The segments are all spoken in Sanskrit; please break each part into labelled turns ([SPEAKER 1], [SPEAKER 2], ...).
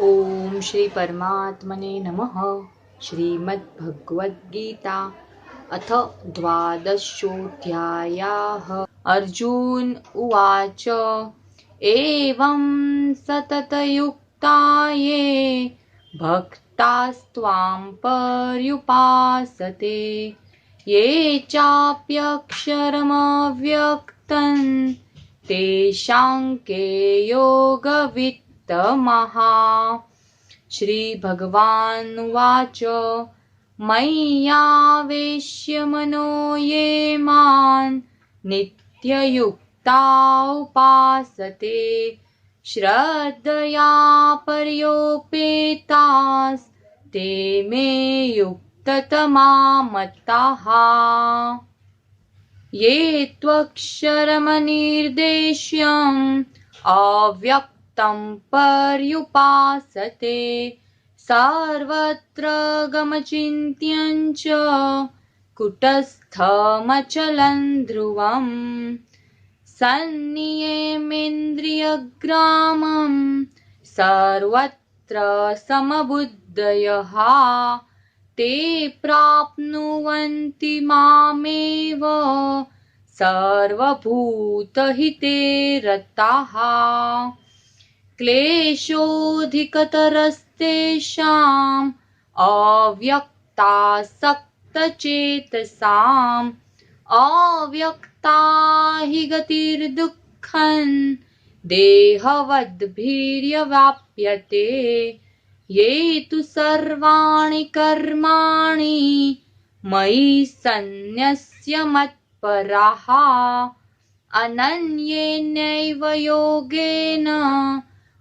[SPEAKER 1] ओम श्री परमात्मने नमः। श्रीमद्भगवद्गीता अथ द्वादशोऽध्यायः। अर्जुन उवाच एवं सततयुक्ता ये भक्तास्त्वां पर्युपासते ये चाप्यक्षरमव्यक्तं तेषां के योगवित्तमः। श्रीभगवानुवाच मय्यावेश्य मनो ये मां नित्ययुक्ता उपासते श्रद्धया पर्योपेतास्ते मे युक्ततमा मताः। ये त्वक्षरमनिर्देश्यम् अव्यक्तं पर्युपासते सर्वत्र गमचिन्त्यं च कुटस्थमचलं ध्रुवम् सन्नियमेन्द्रियग्रामं सर्वत्र समबुद्धयः ते प्राप्नुवन्ति मामेव सर्वभूतहिते रताः। क्लेशोऽधिकतरस्तेषाम् अव्यक्तासक्तचेतसाम् अव्यक्ता हि गतिर्दुःखं देहवद्भिर्यवाप्यते ये तु सर्वाणि कर्माणि मयि सन्न्यस्य मत्पराः अनन्येनैव योगेन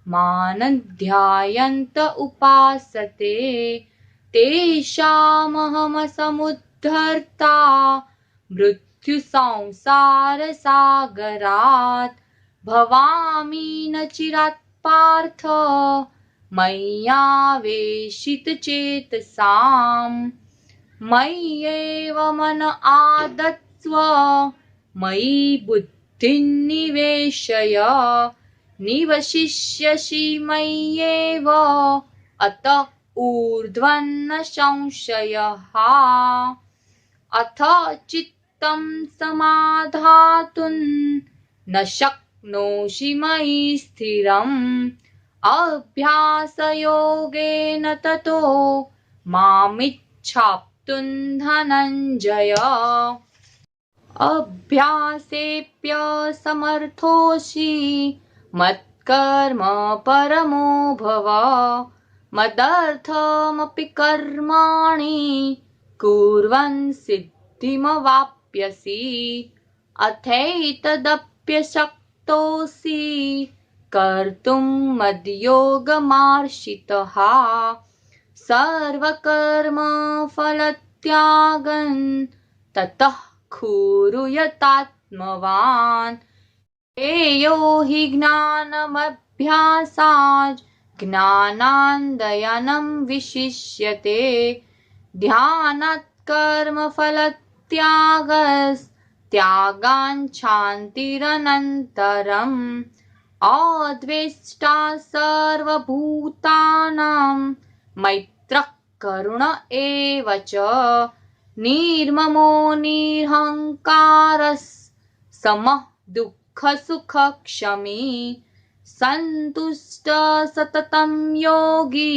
[SPEAKER 1] मां ध्यायन्त उपासते तेषामहमसमुद्धर्ता मृत्युसंसारसागरात् भवामि न चिरात् पार्थ मय्यावेशितचेतसाम्। मय्येव मन आदत्स्व मयि बुद्धिं निवेशय निवशिष्यसि मय्येव अत ऊर्ध्वन्न संशयः। अथ चित्तं समाधातुं न शक्नोषि मयि स्थिरम् अभ्यासयोगेन ततो मामिच्छाप्तुं धनञ्जय। अभ्यासेऽप्यसमर्थोऽसि मत्कर्म परमो भव मदर्थमपि कर्माणि कुर्वन् सिद्धिमवाप्स्यसि। अथैतदप्यशक्तोऽसि कर्तुं मद्योगमाश्रितः सर्वकर्मफलत्यागं ततः कुरु यतात्मवान्। श्रेयो हि ज्ञानमभ्यासात् ज्ञानान्दयनं विशिष्यते ध्यानात् कर्मफलत्यागस्त्यागाच्छान्तिरनन्तरम् अद्वेष्टा सर्वभूतानां मैत्रः करुण एव च निर्ममो निरहङ्कारः समः दुःखसुखक्षमी सन्तुष्टः सततं योगी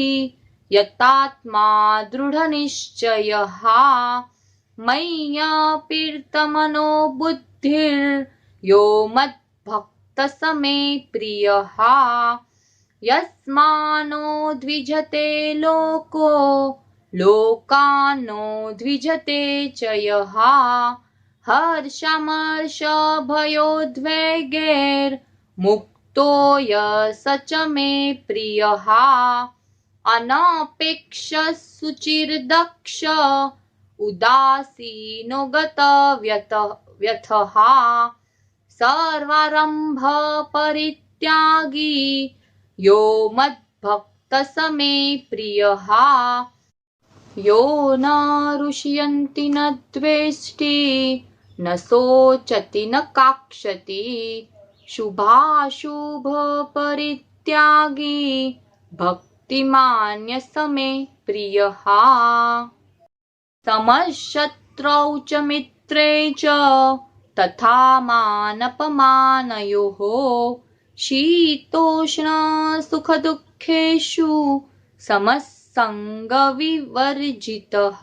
[SPEAKER 1] यतात्मा दृढनिश्चयः। मय्यार्पितमनो बुद्धिर्यो मद्भक्तः मे प्रियः यस्मान्नो द्विजते लोको लोकान्नो द्विजते च यः हर्षमर्षभयोद्वेगैर्मुक्तो यः स च मे प्रियः अनपेक्षः शुचिर्दक्ष उदासीनो गतव्यथः सर्वारम्भ परित्यागी यो मद्भक्तः स मे प्रियः। यो न रुष्यति न द्वेष्टि न शोचति न काङ्क्षति शुभाशुभपरित्यागी भक्तिमान् भक्तिमान्य समे प्रियः समशत्रौ च मित्रे च तथा मानपमानयोः शीतोष्णसुखदुःखेषु समसङ्गविवर्जितः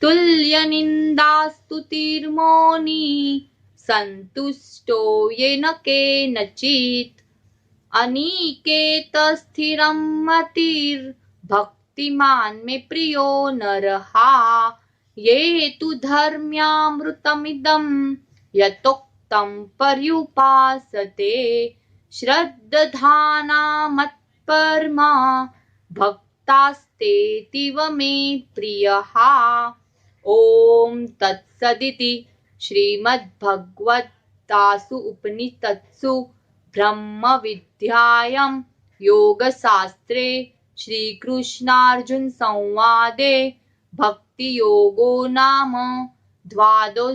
[SPEAKER 1] तुल्यनिन्दास्तुतिर्मौनी सन्तुष्टो येन केनचित् अनिकेतस्थिरं मतिर्भक्तिमान् मे प्रियो नरः ये तु धर्म्यामृतमिदं यतोक्तं पर्युपासते श्रद्धाना मत्परमा भक्तास्तेतीव मे प्रियः। ॐ तत्सदिति श्रीमद्भगवद्गीतासु उपनिषत्सु ब्रह्मविद्यायां योगशास्त्रे श्रीकृष्णार्जुनसंवादे भक्तियोगो नाम द्वादशोऽध्यायः।